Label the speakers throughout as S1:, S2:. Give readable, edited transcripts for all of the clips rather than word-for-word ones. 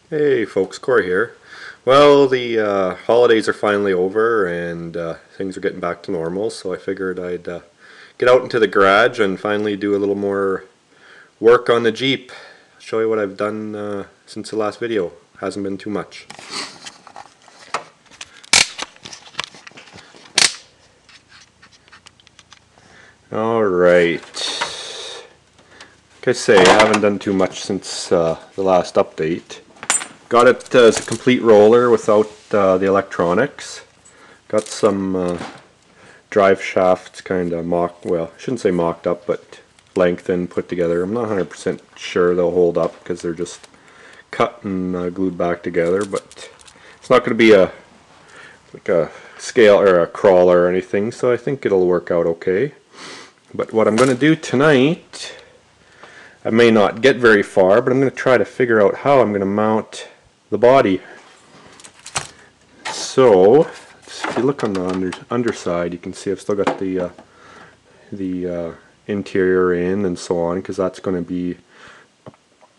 S1: Hey folks, Corey here. Well, the holidays are finally over and things are getting back to normal, so I figured I'd get out into the garage and finally do a little more work on the Jeep. Show you what I've done since the last video. Hasn't been too much. Alright. Like I say, I haven't done too much since the last update. Got it as a complete roller without the electronics. Got some drive shafts kind of well, I shouldn't say mocked up, but lengthened, put together. I'm not 100% sure they'll hold up because they're just cut and glued back together, but it's not going to be like a scale or a crawler or anything, so I think it'll work out okay. But what I'm going to do tonight, I may not get very far, but I'm going to try to figure out how I'm going to mount the body. So, if you look on the underside, you can see I've still got the interior in and so on, because that's going to be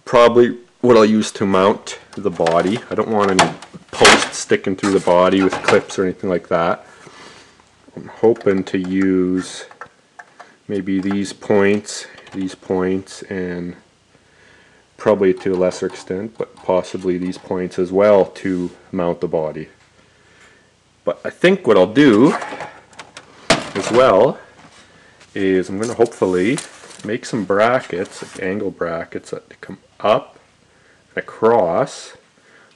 S1: probably what I'll use to mount the body. I don't want any posts sticking through the body with clips or anything like that. I'm hoping to use maybe these points, and probably to a lesser extent, but possibly these points as well to mount the body. But I think what I'll do as well is I'm going to hopefully make some brackets, like angle brackets that come up and across,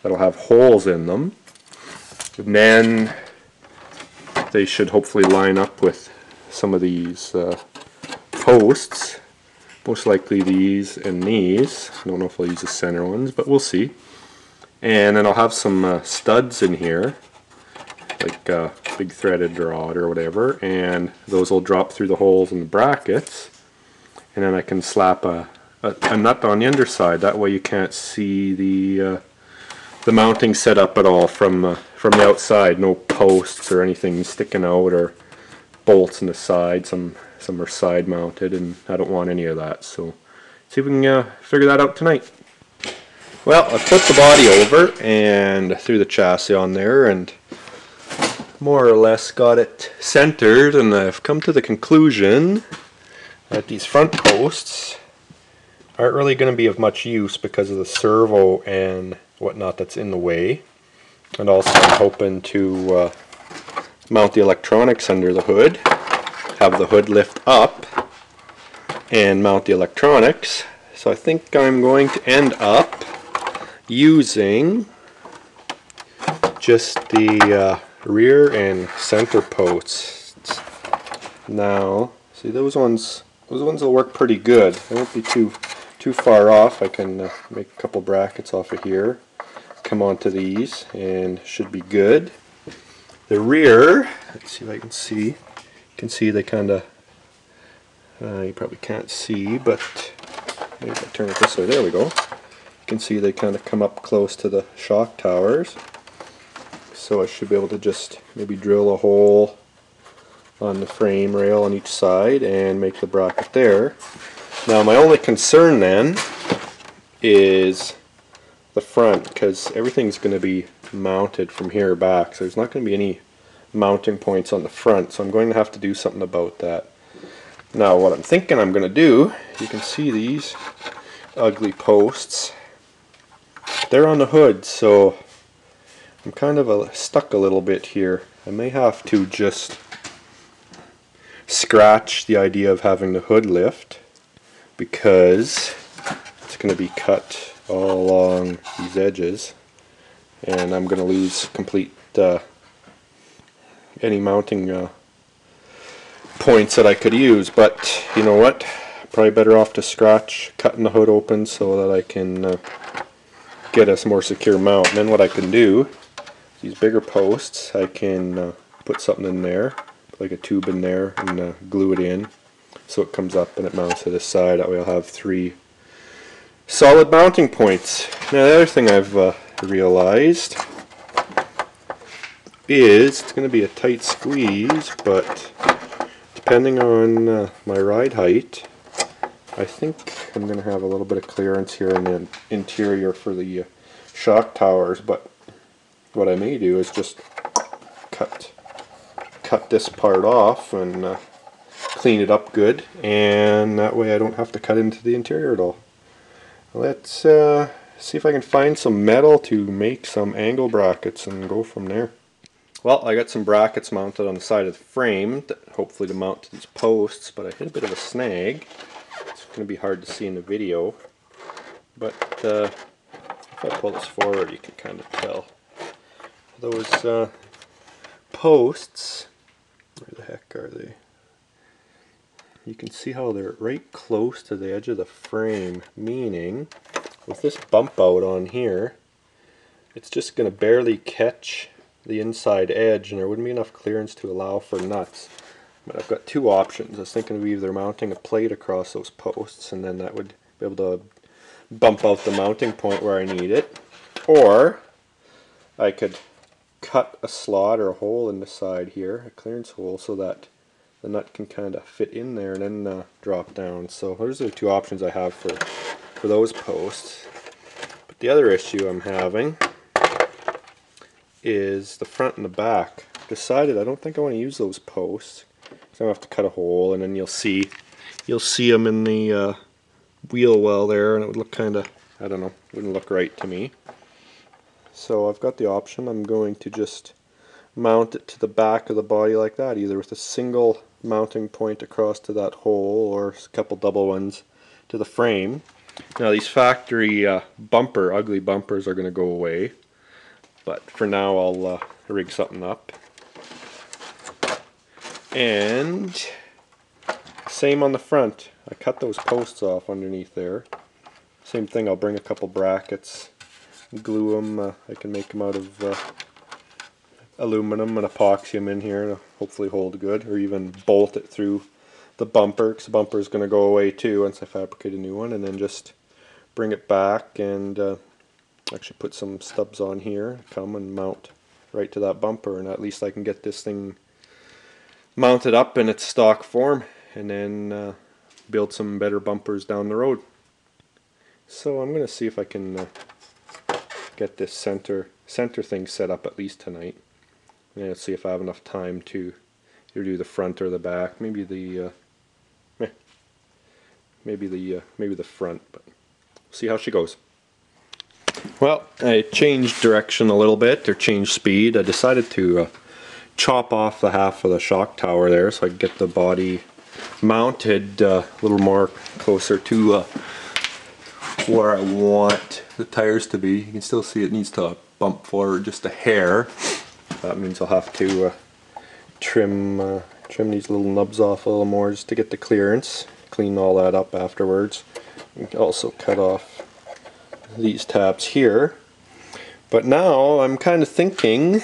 S1: that'll have holes in them, and then they should hopefully line up with some of these posts. Most likely these and these. I don't know if I'll use the center ones, but we'll see. And then I'll have some studs in here, like big threaded rod or whatever, and those will drop through the holes in the brackets. And then I can slap a nut on the underside. That way you can't see the mounting setup at all from the outside. No posts or anything sticking out or bolts in the side. Some are side mounted, and I don't want any of that, so see if we can figure that out tonight. Well, I put the body over and threw the chassis on there and more or less got it centered, and I've come to the conclusion that these front posts aren't really going to be of much use because of the servo and whatnot that's in the way. And also I'm hoping to mount the electronics under the hood, have the hood lift up and mount the electronics. So I think I'm going to end up using just the rear and center posts. Now, see, those ones will work pretty good. They won't be too far off. I can make a couple brackets off of here, come onto these, and should be good. The rear, let's see if I can see. You can see they kind of, you probably can't see, but maybe if I turn it this way, there we go. You can see they kind of come up close to the shock towers. So I should be able to just maybe drill a hole on the frame rail on each side and make the bracket there. Now my only concern then is the front, because everything's going to be mounted from here back, so there's not going to be any mounting points on the front, so I'm going to have to do something about that. Now what I'm thinking I'm going to do, you can see these ugly posts, they're on the hood, so I'm kind of stuck a little bit here. I may have to just scratch the idea of having the hood lift, because it's going to be cut all along these edges, and I'm going to lose complete any mounting points that I could use. But you know what, probably better off to scratch, cutting the hood open so that I can get a more secure mount. And then what I can do, these bigger posts, I can put something in there, like a tube in there, and glue it in so it comes up and it mounts to this side. That way I'll have 3 solid mounting points. Now the other thing I've realized is it's going to be a tight squeeze, but depending on my ride height, I think I'm going to have a little bit of clearance here in the interior for the shock towers, but what I may do is just cut this part off and clean it up good, and that way I don't have to cut into the interior at all. Let's see if I can find some metal to make some angle brackets and go from there. Well, I got some brackets mounted on the side of the frame, hopefully to mount to these posts, but I hit a bit of a snag. It's going to be hard to see in the video, but if I pull this forward you can kind of tell. Those posts, where the heck are they? You can see how they're right close to the edge of the frame, meaning with this bump out on here, it's just going to barely catch the inside edge and there wouldn't be enough clearance to allow for nuts. But I've got two options. I was thinking of either mounting a plate across those posts and then that would be able to bump out the mounting point where I need it, or I could cut a slot or a hole in the side here, a clearance hole, so that the nut can kind of fit in there and then drop down. So those are the two options I have for those posts. But the other issue I'm having is the front and the back. I've decided I don't think I want to use those posts, so I'm going to have to cut a hole, and then you'll see them in the wheel well there, and it would look kind of, I don't know, wouldn't look right to me. So I've got the option. I'm going to just mount it to the back of the body like that, either with a single mounting point across to that hole or a couple double ones to the frame. Now these factory ugly bumpers are going to go away, but for now I'll rig something up. And same on the front. I cut those posts off underneath there. Same thing, I'll bring a couple brackets, glue them. I can make them out of aluminum and epoxy them in here to hopefully hold good, or even bolt it through the bumper, because the bumper is going to go away too once I fabricate a new one, and then just bring it back and actually put some stubs on here, come and mount right to that bumper, and at least I can get this thing mounted up in its stock form and then build some better bumpers down the road. So I'm going to see if I can get this center thing set up at least tonight. And let's see if I have enough time to either do the front or the back. Maybe the front, but we'll see how she goes. Well, I changed direction a little bit, or changed speed. I decided to chop off the half of the shock tower there so I could get the body mounted a little more closer to where I want the tires to be. You can still see it needs to bump forward just a hair. That means I'll have to trim these little nubs off a little more just to get the clearance. Clean all that up afterwards. You can also cut off these tabs here. But now I'm kind of thinking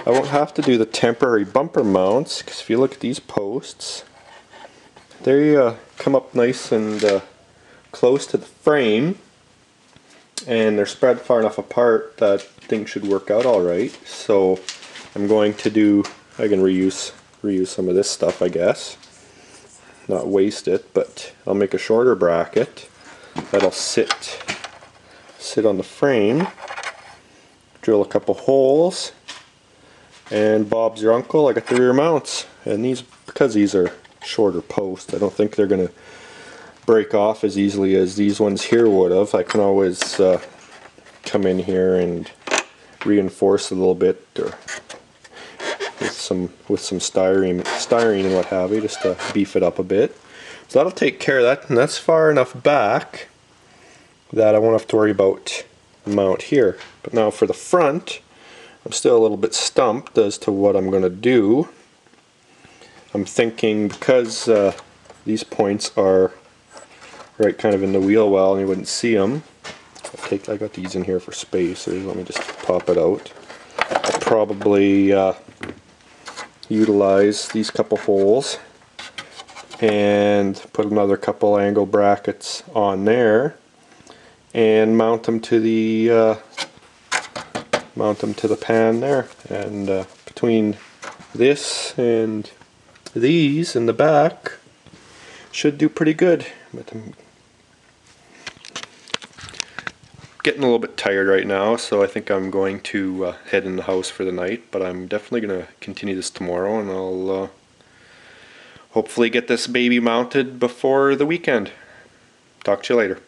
S1: I won't have to do the temporary bumper mounts, because if you look at these posts, they come up nice and close to the frame, and they're spread far enough apart that things should work out alright. So I'm going to do, I can reuse some of this stuff, I guess, not waste it, but I'll make a shorter bracket that'll sit on the frame, drill a couple holes, and Bob's your uncle, I got the rear mounts. And these, because these are shorter posts, I don't think they're going to break off as easily as these ones here would have. I can always come in here and reinforce a little bit, or with some styrene and what have you, just to beef it up a bit. So that'll take care of that, and that's far enough back that I won't have to worry about the mount here. But now for the front, I'm still a little bit stumped as to what I'm going to do. I'm thinking, because these points are right kind of in the wheel well and you wouldn't see them, I got these in here for spacers. Let me just pop it out. I'll probably utilize these couple holes and put another couple angle brackets on there and mount them to the pan there. And between this and these in the back should do pretty good. But I'm getting a little bit tired right now, so I think I'm going to head in the house for the night, but I'm definitely going to continue this tomorrow, and I'll hopefully get this baby mounted before the weekend. Talk to you later.